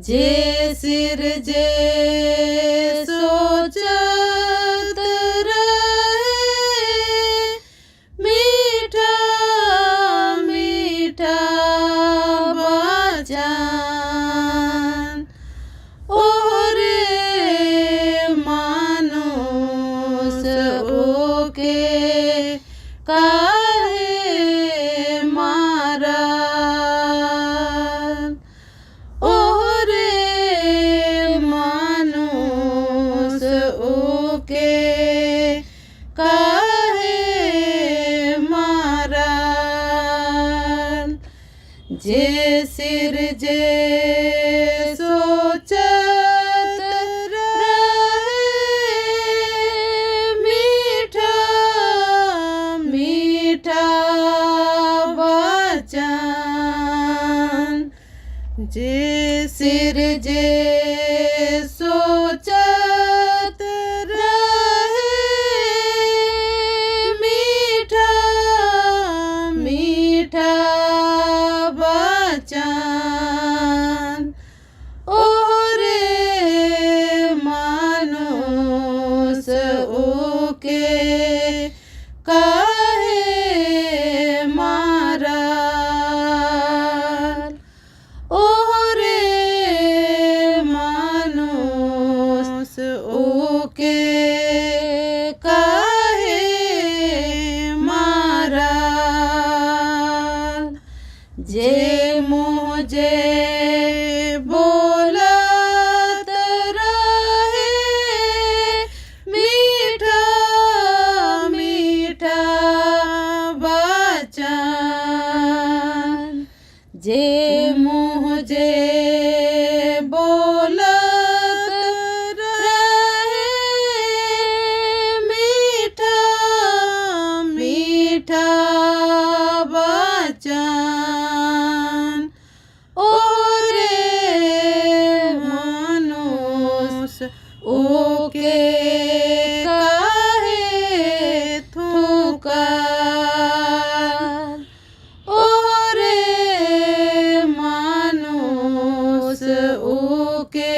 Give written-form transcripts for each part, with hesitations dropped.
जे सिर जे सोचत रहे मीठा मीठा वचन ओरे मानुष ओके काहे मारन ओरे मानुष ओके काहे मारन जे सिर जे सोचत रहे मीठा मीठा वचन जे सिर जे सोचत रहे मीठा मीठा वचन ओरे मानुष ओके काहे मारन ओरे मानुष ओके काहे मारन जे मुझे बोलत रहे मीठा मीठा वचन जे मुझे बोलत रहे मीठा मीठा वचन ओरे मानुष ओके काहे थूकन ओरे मानुष ओके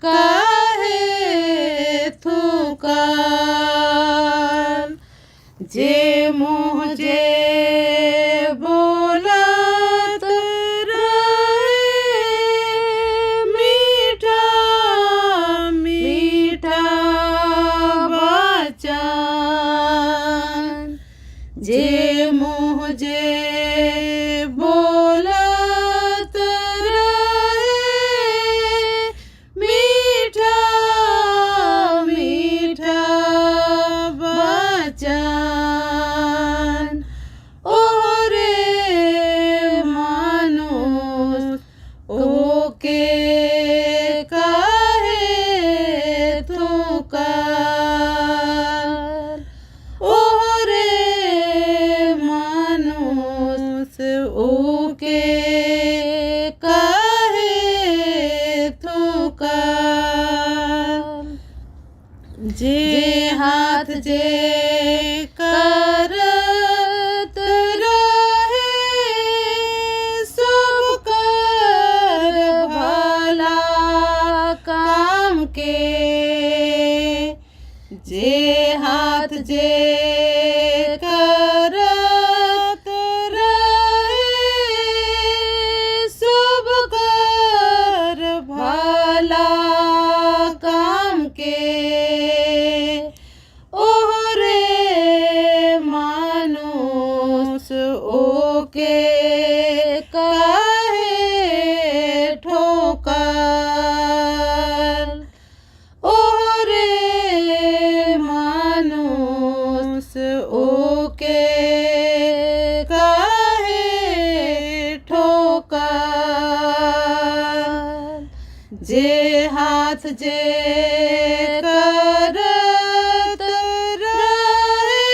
काहे थूकन जे मुझे बोलत रहे मीठा मीठा वचन जे मुझे बोलत रहे मीठा मीठा वचन ओरे मानुष ओके काहे थूकन ओरे मानुष ओके काहे थूकन जे हाथ जे करत रहे सब कर भला काम के जे हाथ जे करत रहे सब कर भला काम के ओरे मानुष ओके काहे ठोकर ओरे मानुष ओके काहे ठोकर जे हाथ जे करत रहे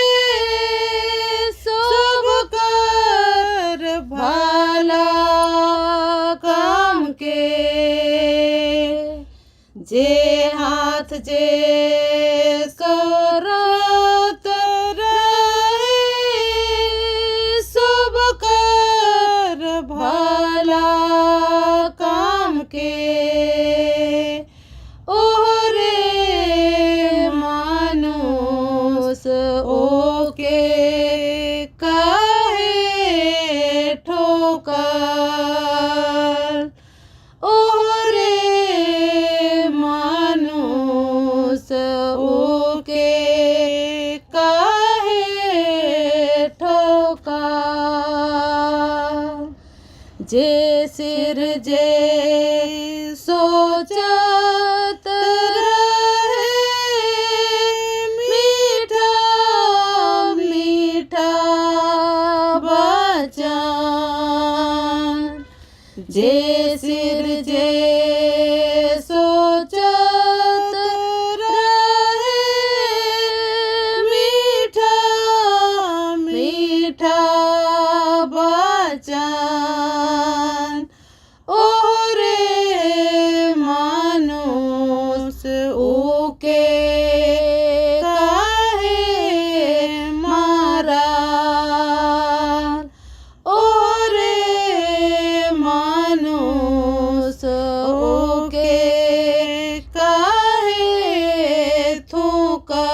सब कर भला काम के जे हाथ जे करत रहे सब कर भला काम के जे सिर जे सोचत रहे मीठा मीठा बचन ओरे मानुष ओके काहे मारा ओरे मानुष ओके काहे थूकल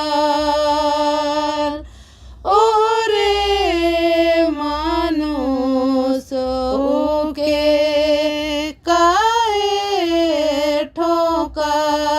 ओरे मानुष ओके काहे ठोकल।